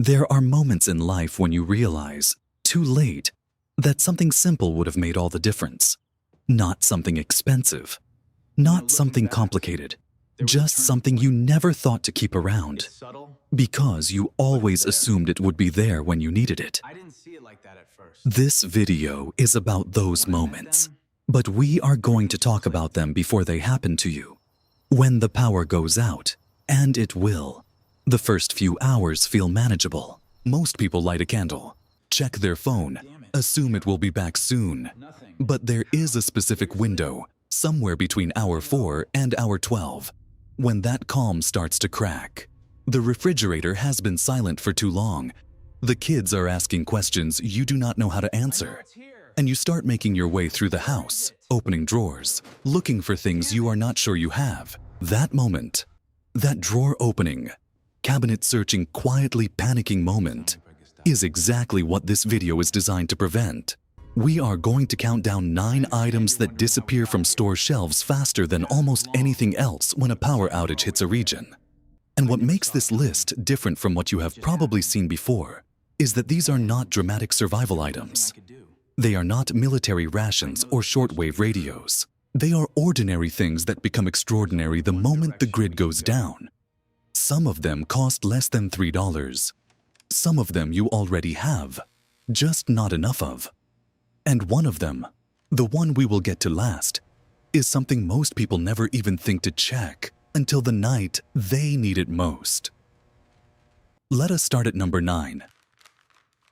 There are moments in life when you realize, too late, that something simple would have made all the difference. Not something expensive, not something complicated, just something you never thought to keep around, because you always assumed it would be there when you needed it. I didn't see it like that at first. This video is about those moments, but we are going to talk about them before they happen to you. When the power goes out, and it will, the first few hours feel manageable. Most people light a candle, check their phone, assume it will be back soon. But there is a specific window, somewhere between hour 4 and hour 12, when that calm starts to crack. The refrigerator has been silent for too long. The kids are asking questions you do not know how to answer. And you start making your way through the house, opening drawers, looking for things you are not sure you have. That moment, that drawer opening, cabinet searching, quietly panicking moment, is exactly what this video is designed to prevent. We are going to count down 9 items that disappear from store shelves faster than almost anything else when a power outage hits a region. And what makes this list different from what you have probably seen before is that these are not dramatic survival items. They are not military rations or shortwave radios. They are ordinary things that become extraordinary the moment the grid goes down. Some of them cost less than $3. Some of them you already have, just not enough of. And one of them, the one we will get to last, is something most people never even think to check until the night they need it most. Let us start at number 9.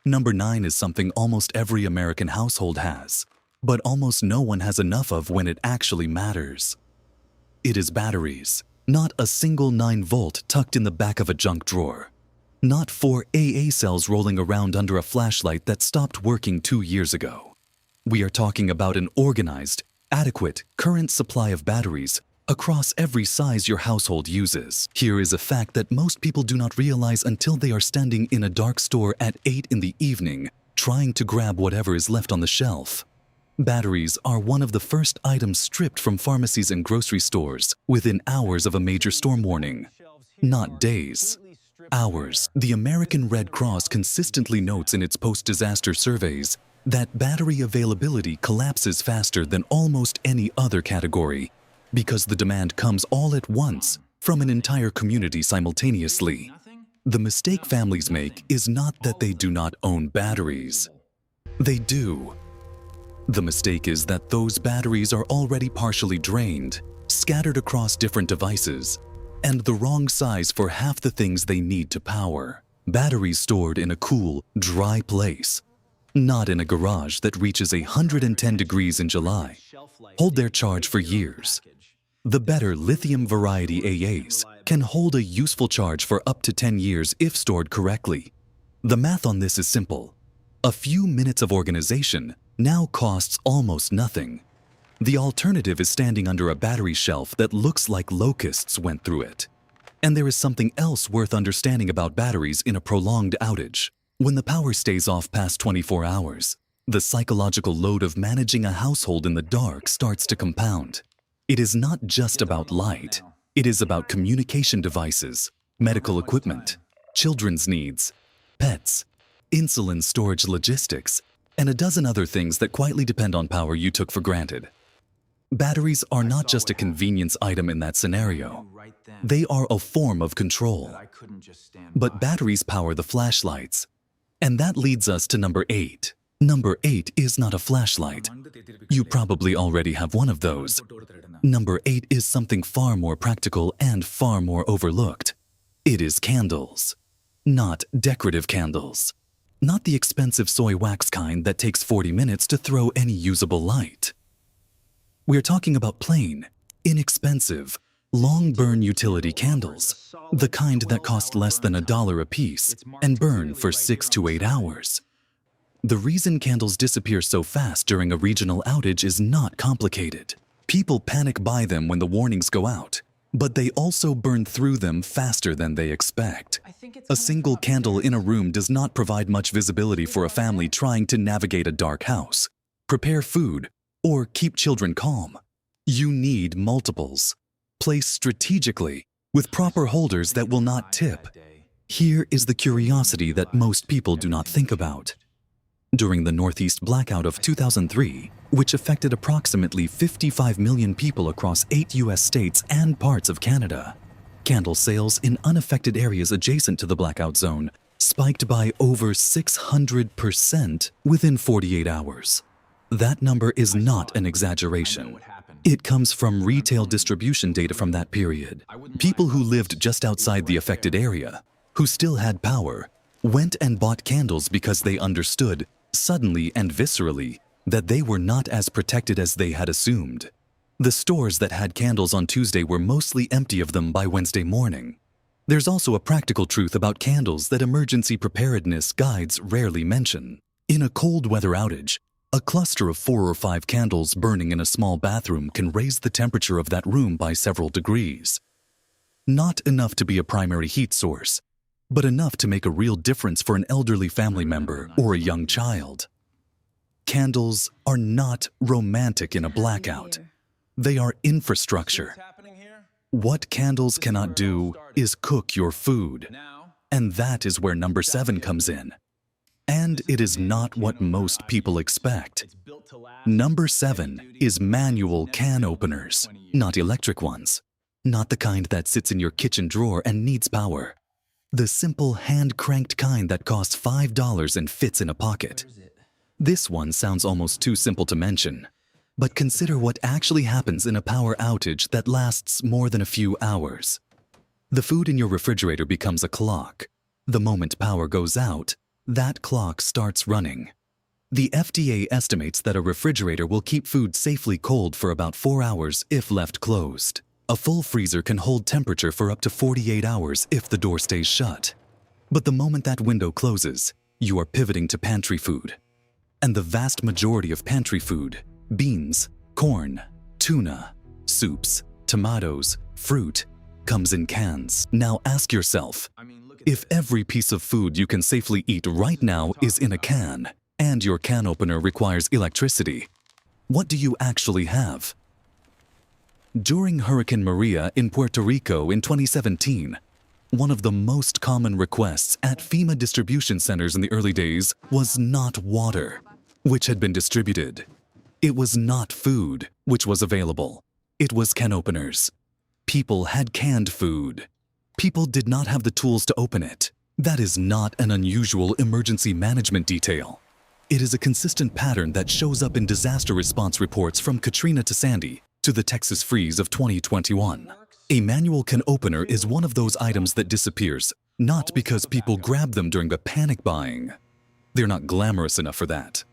Number 9 is something almost every American household has, but almost no one has enough of when it actually matters. It is batteries. Not a single 9-volt tucked in the back of a junk drawer. Not 4 AA cells rolling around under a flashlight that stopped working 2 years ago. We are talking about an organized, adequate, current supply of batteries across every size your household uses. Here is a fact that most people do not realize until they are standing in a dark store at 8 in the evening, trying to grab whatever is left on the shelf. Batteries are one of the first items stripped from pharmacies and grocery stores within hours of a major storm warning. Not days, hours. The American Red Cross consistently notes in its post-disaster surveys that battery availability collapses faster than almost any other category because the demand comes all at once from an entire community simultaneously. The mistake families make is not that they do not own batteries. They do. The mistake is that those batteries are already partially drained, scattered across different devices, and the wrong size for half the things they need to power. Batteries stored in a cool, dry place, not in a garage that reaches 110 degrees in July, hold their charge for years. The better lithium variety AAs can hold a useful charge for up to 10 years if stored correctly. The math on this is simple. A few minutes of organization now costs almost nothing. The alternative is standing under a battery shelf that looks like locusts went through it. And there is something else worth understanding about batteries in a prolonged outage. When the power stays off past 24 hours, the psychological load of managing a household in the dark starts to compound. It is not just about light. It is about communication devices, medical equipment, children's needs, pets, insulin storage logistics, and a dozen other things that quietly depend on power you took for granted. Batteries are not just a convenience item in that scenario. They are a form of control. But batteries power the flashlights. And that leads us to number 8. Number 8 is not a flashlight. You probably already have one of those. Number 8 is something far more practical and far more overlooked. It is candles. Not decorative candles. Not the expensive soy wax kind that takes 40 minutes to throw any usable light. We're talking about plain, inexpensive, long-burn utility candles, the kind that cost less than $1 a piece and burn for 6 to 8 hours. The reason candles disappear so fast during a regional outage is not complicated. People panic buy them when the warnings go out, but they also burn through them faster than they expect. A single candle in a room does not provide much visibility for a family trying to navigate a dark house, prepare food, or keep children calm. You need multiples, placed strategically with proper holders that will not tip. Here is the curiosity that most people do not think about. During the Northeast Blackout of 2003, which affected approximately 55 million people across 8 U.S. states and parts of Canada, candle sales in unaffected areas adjacent to the blackout zone spiked by over 600% within 48 hours. That number is not an exaggeration. It comes from retail distribution data from that period. People who lived just outside the affected area, who still had power, went and bought candles because they understood, suddenly and viscerally, that they were not as protected as they had assumed. The stores that had candles on Tuesday were mostly empty of them by Wednesday morning. There's also a practical truth about candles that emergency preparedness guides rarely mention. In a cold weather outage, a cluster of 4 or 5 candles burning in a small bathroom can raise the temperature of that room by several degrees. Not enough to be a primary heat source, but enough to make a real difference for an elderly family member or a young child. Candles are not romantic in a blackout. They are infrastructure. What candles cannot do is cook your food. And that is where number 7 comes in. And it is not what most people expect. Number 7 is manual can openers, not electric ones. Not the kind that sits in your kitchen drawer and needs power. The simple hand-cranked kind that costs $5 and fits in a pocket. This one sounds almost too simple to mention. But consider what actually happens in a power outage that lasts more than a few hours. The food in your refrigerator becomes a clock. The moment power goes out, that clock starts running. The FDA estimates that a refrigerator will keep food safely cold for about 4 hours if left closed. A full freezer can hold temperature for up to 48 hours if the door stays shut. But the moment that window closes, you are pivoting to pantry food. And the vast majority of pantry food, beans, corn, tuna, soups, tomatoes, fruit, comes in cans. Now ask yourself, if every piece of food you can safely eat right now is in a can, and your can opener requires electricity, what do you actually have? During Hurricane Maria in Puerto Rico in 2017, one of the most common requests at FEMA distribution centers in the early days was not water, which had been distributed. It was not food, which was available. It was can openers. People had canned food. People did not have the tools to open it. That is not an unusual emergency management detail. It is a consistent pattern that shows up in disaster response reports from Katrina to Sandy to the Texas freeze of 2021. A manual can opener is one of those items that disappears, not because people grab them during the panic buying. They're not glamorous enough for that.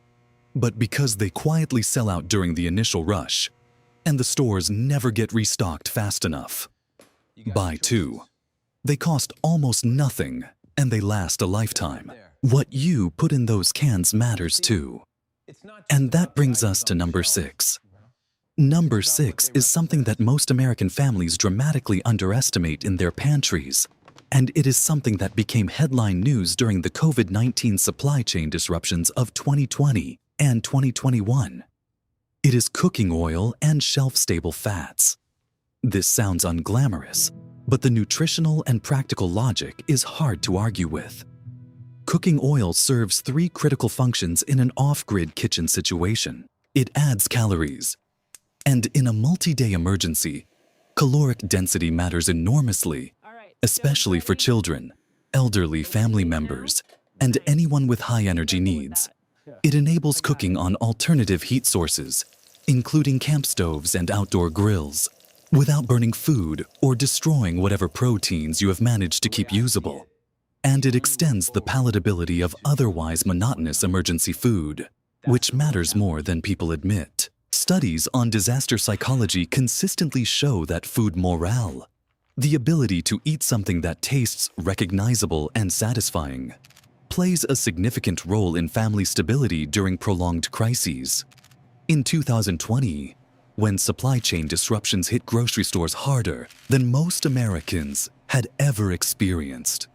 But because they quietly sell out during the initial rush, and the stores never get restocked fast enough. Buy 2. They cost almost nothing, and they last a lifetime. What you put in those cans matters too. And that brings us to number 6. Number 6 is something that most American families dramatically underestimate in their pantries, and it is something that became headline news during the COVID-19 supply chain disruptions of 2020 and 2021. It is cooking oil and shelf-stable fats. This sounds unglamorous, but the nutritional and practical logic is hard to argue with. Cooking oil serves 3 critical functions in an off-grid kitchen situation. It adds calories. And in a multi-day emergency, caloric density matters enormously, especially for children, elderly family members, and anyone with high energy needs. It enables cooking on alternative heat sources, including camp stoves and outdoor grills, without burning food or destroying whatever proteins you have managed to keep usable. And it extends the palatability of otherwise monotonous emergency food, which matters more than people admit. Studies on disaster psychology consistently show that food morale, the ability to eat something that tastes recognizable and satisfying, plays a significant role in family stability during prolonged crises. In 2020, when supply chain disruptions hit grocery stores harder than most Americans had ever experienced,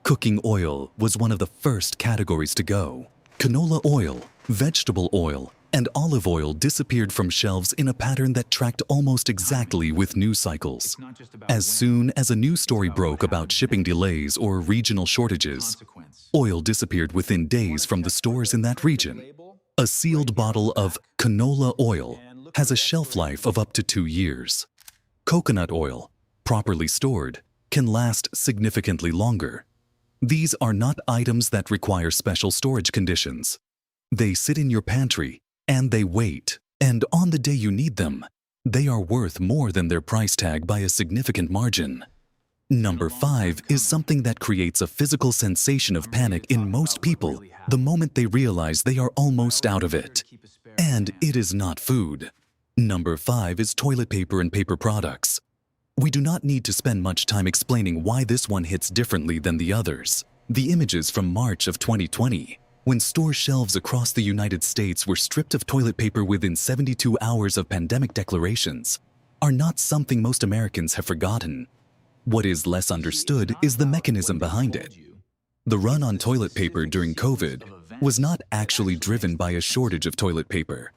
cooking oil was one of the first categories to go. Canola oil, vegetable oil, And olive oil disappeared from shelves in a pattern that tracked almost exactly with news cycles. As soon as a news story broke about shipping delays or regional shortages, oil disappeared within days from the stores in that region. A sealed bottle of canola oil has a shelf life of up to 2 years. Coconut oil, properly stored, can last significantly longer. These are not items that require special storage conditions. They sit in your pantry and they wait, and on the day you need them, they are worth more than their price tag by a significant margin. Number 5 is something that creates a physical sensation of panic in most people the moment they realize they are almost out of it. And it is not food. Number 5 is toilet paper and paper products. We do not need to spend much time explaining why this one hits differently than the others. The images from March of 2020, when store shelves across the United States were stripped of toilet paper within 72 hours of pandemic declarations, are not something most Americans have forgotten. What is less understood is the mechanism behind it. The run on toilet paper during COVID was not actually driven by a shortage of toilet paper.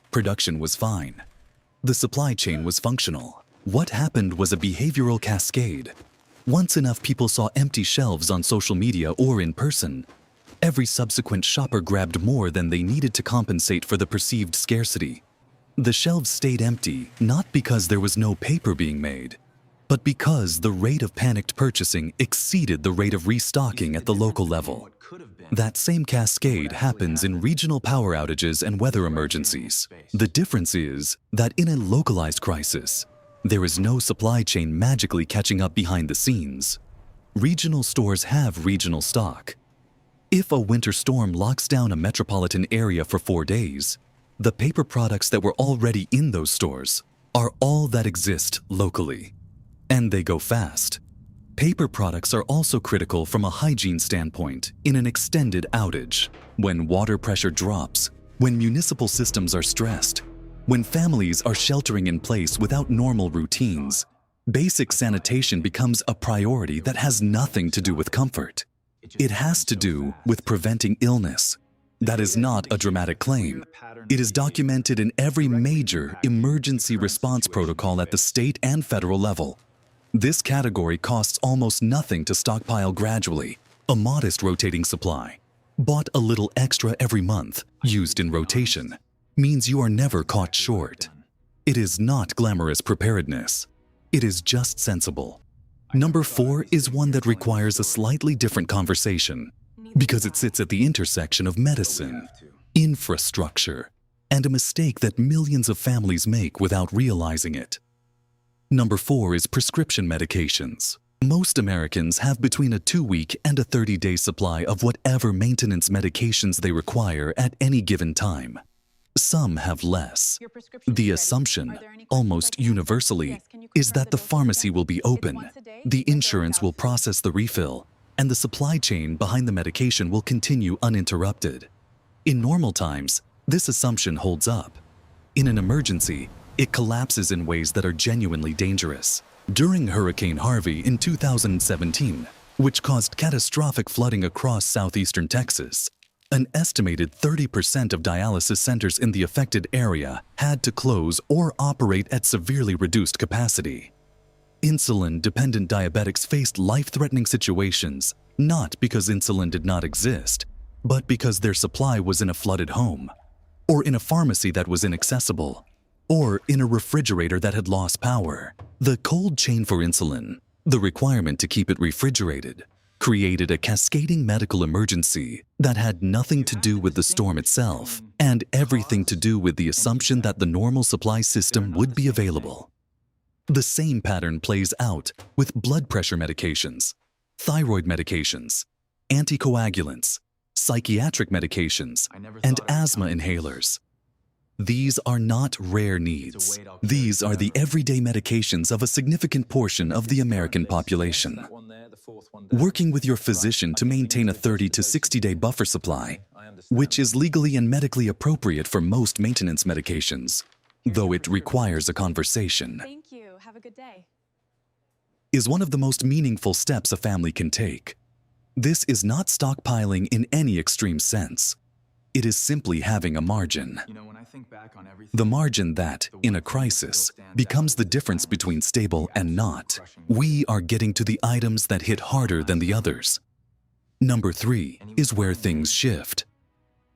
Production was fine. The supply chain was functional. What happened was a behavioral cascade. Once enough people saw empty shelves on social media or in person, every subsequent shopper grabbed more than they needed to compensate for the perceived scarcity. The shelves stayed empty not because there was no paper being made, but because the rate of panicked purchasing exceeded the rate of restocking at the local level. That same cascade happens in regional power outages and weather emergencies. The difference is that in a localized crisis, there is no supply chain magically catching up behind the scenes. Regional stores have regional stock. If a winter storm locks down a metropolitan area for 4 days, the paper products that were already in those stores are all that exist locally. And they go fast. Paper products are also critical from a hygiene standpoint in an extended outage. When water pressure drops, when municipal systems are stressed, when families are sheltering in place without normal routines, basic sanitation becomes a priority that has nothing to do with comfort. It has to do with preventing illness. That is not a dramatic claim. It is documented in every major emergency response protocol at the state and federal level. This category costs almost nothing to stockpile gradually, a modest rotating supply. Bought a little extra every month, used in rotation, means you are never caught short. It is not glamorous preparedness. It is just sensible. Number 4 is one that requires a slightly different conversation because it sits at the intersection of medicine, infrastructure, and a mistake that millions of families make without realizing it. Number 4 is prescription medications. Most Americans have between a 2-week and a 30-day supply of whatever maintenance medications they require at any given time. Some have less. The assumption, almost universally, is that the pharmacy will be open, the insurance will process the refill, and the supply chain behind the medication will continue uninterrupted. In normal times, this assumption holds up. In an emergency, it collapses in ways that are genuinely dangerous. During Hurricane Harvey in 2017, which caused catastrophic flooding across southeastern Texas, an estimated 30% of dialysis centers in the affected area had to close or operate at severely reduced capacity. Insulin-dependent diabetics faced life-threatening situations not because insulin did not exist, but because their supply was in a flooded home, or in a pharmacy that was inaccessible, or in a refrigerator that had lost power. The cold chain for insulin, the requirement to keep it refrigerated, created a cascading medical emergency that had nothing to do with the storm itself and everything to do with the assumption that the normal supply system would be available. The same pattern plays out with blood pressure medications, thyroid medications, anticoagulants, psychiatric medications, and asthma inhalers. These are not rare needs. These are the everyday medications of a significant portion of the American population. Working with your physician to maintain a 30 to 60-day buffer supply, which is legally and medically appropriate for most maintenance medications, though it requires a conversation. Thank you. Have a good day. Is one of the most meaningful steps a family can take. This is not stockpiling in any extreme sense. It is simply having a margin. When I think back on everything, The margin that, in a crisis, becomes the difference between stable and not. We are getting to the items that hit harder than the others. Number 3 is where things shift.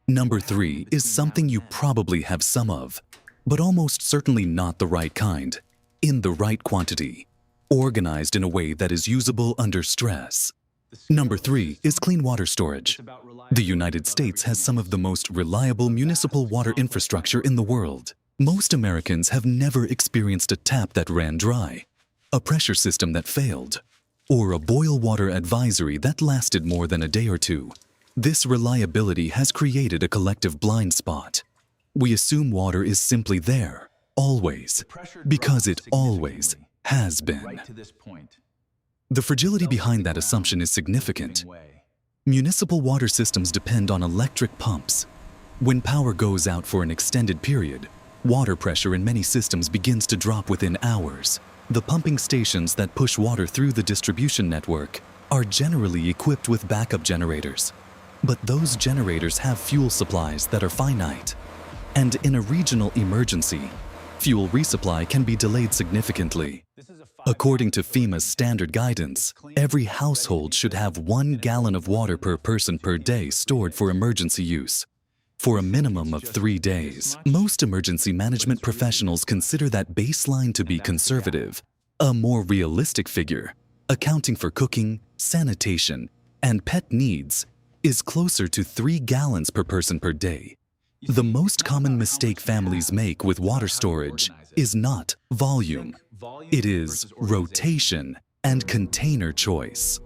Number 3 is something you probably have some of, but almost certainly not the right kind, in the right quantity, organized in a way that is usable under stress. Number 3 is clean water storage. The United States has some of the most reliable municipal water infrastructure in the world. Most Americans have never experienced a tap that ran dry, a pressure system that failed, or a boil water advisory that lasted more than a day or two. This reliability has created a collective blind spot. We assume water is simply there, always, because it always has been. The fragility behind that assumption is significant. Municipal water systems depend on electric pumps. When power goes out for an extended period, water pressure in many systems begins to drop within hours. The pumping stations that push water through the distribution network are generally equipped with backup generators. But those generators have fuel supplies that are finite. And in a regional emergency, fuel resupply can be delayed significantly. According to FEMA's standard guidance, every household should have 1 gallon of water per person per day stored for emergency use, for a minimum of 3 days. Most emergency management professionals consider that baseline to be conservative. A more realistic figure, accounting for cooking, sanitation, and pet needs, is closer to 3 gallons per person per day. The most common mistake families make with water storage is not volume. It is rotation and container choice.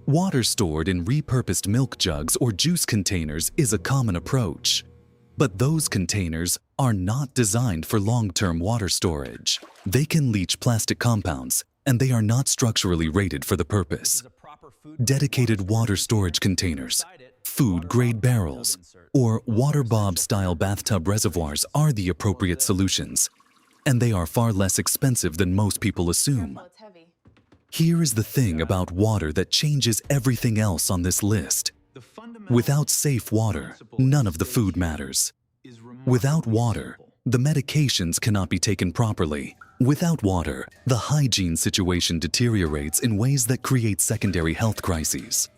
Water stored in repurposed milk jugs or juice containers is a common approach. But those containers are not designed for long-term water storage. They can leach plastic compounds, and they are not structurally rated for the purpose. Dedicated water storage containers, food-grade barrels, or water bob-style bathtub reservoirs are the appropriate solutions, and they are far less expensive than most people assume. Here is the thing about water that changes everything else on this list. Without safe water, none of the food matters. Without water, the medications cannot be taken properly. Without water, the hygiene situation deteriorates in ways that create secondary health crises.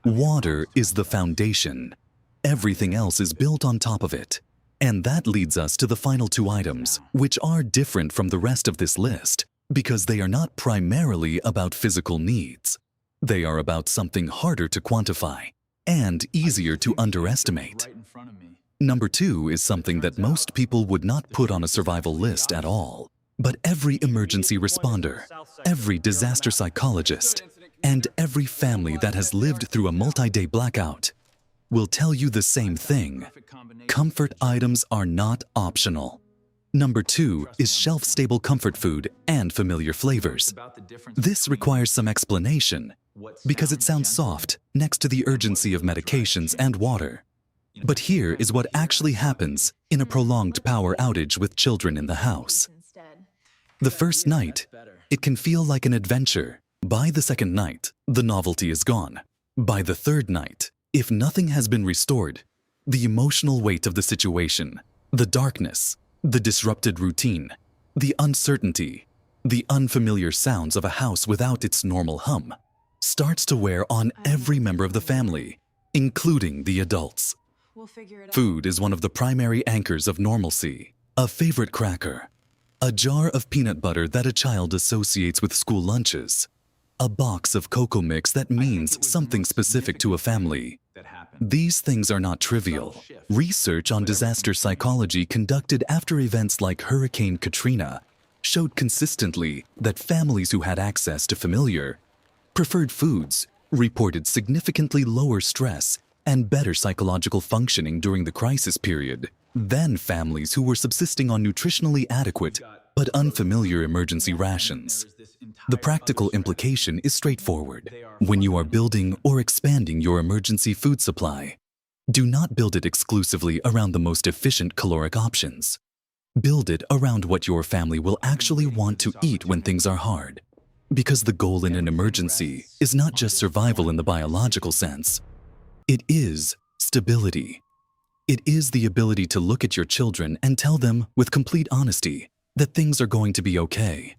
Water is the foundation. Everything else is built on top of it. And that leads us to the final 2 items, which are different from the rest of this list, because they are not primarily about physical needs. They are about something harder to quantify and easier to underestimate. Number 2 is something that most people would not put on a survival list at all. But every emergency responder, every disaster psychologist, and every family that has lived through a multi-day blackout will tell you the same thing. Comfort items are not optional. Number 2 is shelf-stable comfort food and familiar flavors. This requires some explanation because it sounds soft next to the urgency of medications and water. But here is what actually happens in a prolonged power outage with children in the house. The first night, it can feel like an adventure. By the second night, the novelty is gone. By the third night, if nothing has been restored, the emotional weight of the situation, the darkness, the disrupted routine, the uncertainty, the unfamiliar sounds of a house without its normal hum, starts to wear on every member of the family, including the adults. Food is one of the primary anchors of normalcy. A favorite cracker, a jar of peanut butter that a child associates with school lunches, a box of cocoa mix that means something specific to a family. These things are not trivial. Research on disaster psychology conducted after events like Hurricane Katrina showed consistently that families who had access to familiar, preferred foods reported significantly lower stress and better psychological functioning during the crisis period than families who were subsisting on nutritionally adequate but unfamiliar emergency rations. The practical implication is straightforward. When you are building or expanding your emergency food supply, do not build it exclusively around the most efficient caloric options. Build it around what your family will actually want to eat when things are hard. Because the goal in an emergency is not just survival in the biological sense. It is stability. It is the ability to look at your children and tell them with complete honesty that things are going to be okay,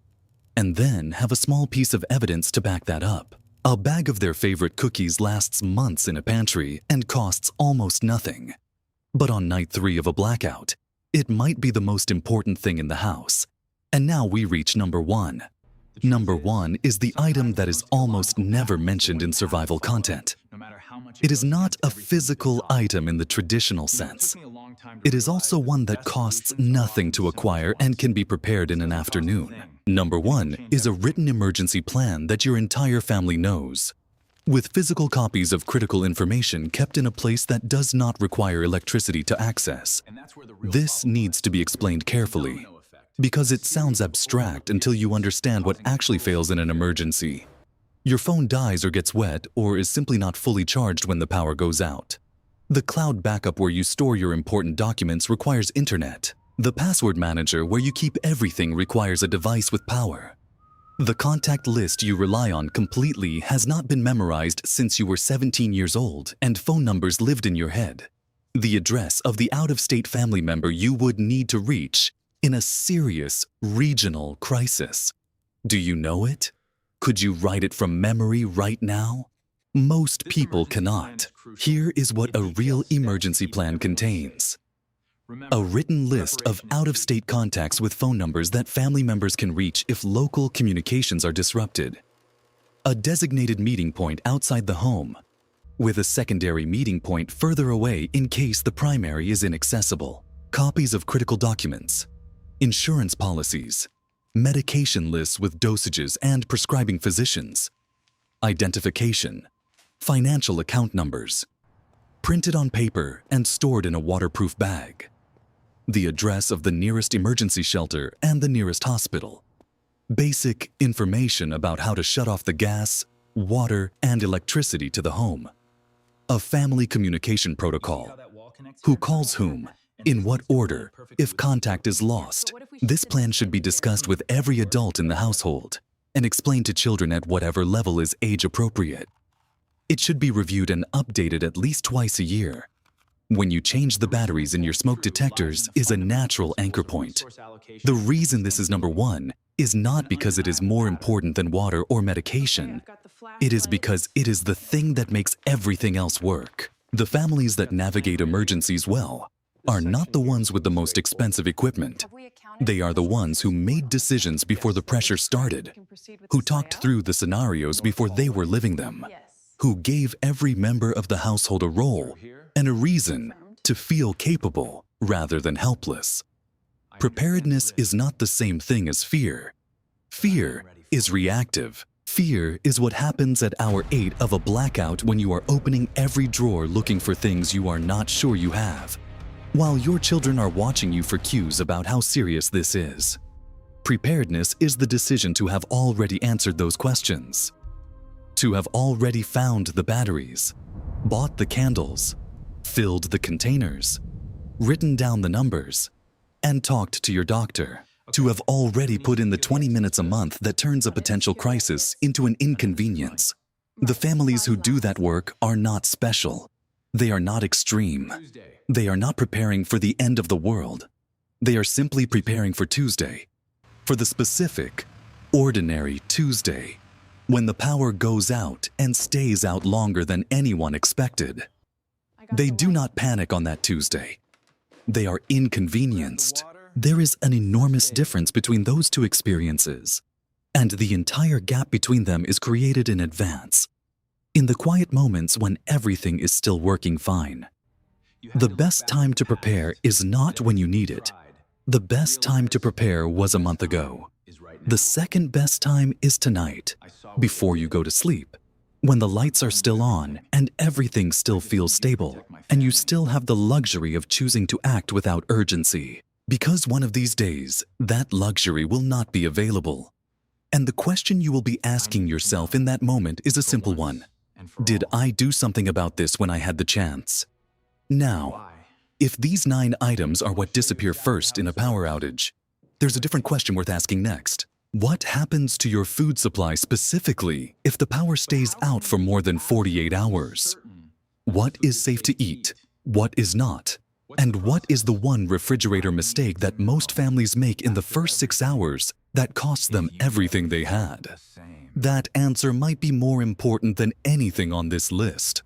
and then have a small piece of evidence to back that up. A bag of their favorite cookies lasts months in a pantry and costs almost nothing. But on night 3 of a blackout, it might be the most important thing in the house. And now we reach number 1. Number 1 is the item that is almost never mentioned in survival content. It is not a physical item in the traditional sense. It is also one that costs nothing to acquire and can be prepared in an afternoon. Number 1 is a written emergency plan that your entire family knows, with physical copies of critical information kept in a place that does not require electricity to access. This needs to be explained carefully, because it sounds abstract until you understand what actually fails in an emergency. Your phone dies or gets wet or is simply not fully charged when the power goes out. The cloud backup where you store your important documents requires internet. The password manager where you keep everything requires a device with power. The contact list you rely on completely has not been memorized since you were 17 years old and phone numbers lived in your head. The address of the out-of-state family member you would need to reach in a serious regional crisis. Do you know it? Could you write it from memory right now? Most people cannot. Here is what a real emergency plan contains. A written list of out-of-state contacts with phone numbers that family members can reach if local communications are disrupted. A designated meeting point outside the home, with a secondary meeting point further away in case the primary is inaccessible. Copies of critical documents, insurance policies, medication lists with dosages and prescribing physicians, identification, financial account numbers, printed on paper and stored in a waterproof bag, the address of the nearest emergency shelter and the nearest hospital, basic information about how to shut off the gas, water, and electricity to the home, a family communication protocol, who calls whom, in what order, if contact is lost. This plan should be discussed with every adult in the household and explained to children at whatever level is age appropriate. It should be reviewed and updated at least twice a year. When you change the batteries in your smoke detectors is a natural anchor point. The reason this is number 1 is not because it is more important than water or medication. It is because it is the thing that makes everything else work. The families that navigate emergencies well are not the ones with the most expensive equipment. They are the ones who made decisions before the pressure started, who talked through the scenarios before they were living them, who gave every member of the household a role and a reason to feel capable rather than helpless. Preparedness is not the same thing as fear. Fear is reactive. Fear is what happens at hour 8 of a blackout when you are opening every drawer looking for things you are not sure you have, while your children are watching you for cues about how serious this is. Preparedness is the decision to have already answered those questions, to have already found the batteries, bought the candles, filled the containers, written down the numbers, and talked to your doctor, to have already put in the 20 minutes a month that turns a potential crisis into an inconvenience. The families who do that work are not special. They are not extreme. They are not preparing for the end of the world. They are simply preparing for Tuesday, for the specific, ordinary Tuesday, when the power goes out and stays out longer than anyone expected. They do not panic on that Tuesday. They are inconvenienced. There is an enormous difference between those two experiences, and the entire gap between them is created in advance, in the quiet moments when everything is still working fine. The best time to prepare is not when you need it. The best time to prepare was a month ago. The second best time is tonight, before you go to sleep, when the lights are still on and everything still feels stable, and you still have the luxury of choosing to act without urgency. Because one of these days, that luxury will not be available. And the question you will be asking yourself in that moment is a simple one. Did I do something about this when I had the chance? Now, if these 9 items are what disappear first in a power outage, there's a different question worth asking next. What happens to your food supply specifically if the power stays out for more than 48 hours? What is safe to eat? What is not? And what is the one refrigerator mistake that most families make in the first 6 hours that costs them everything they had? That answer might be more important than anything on this list.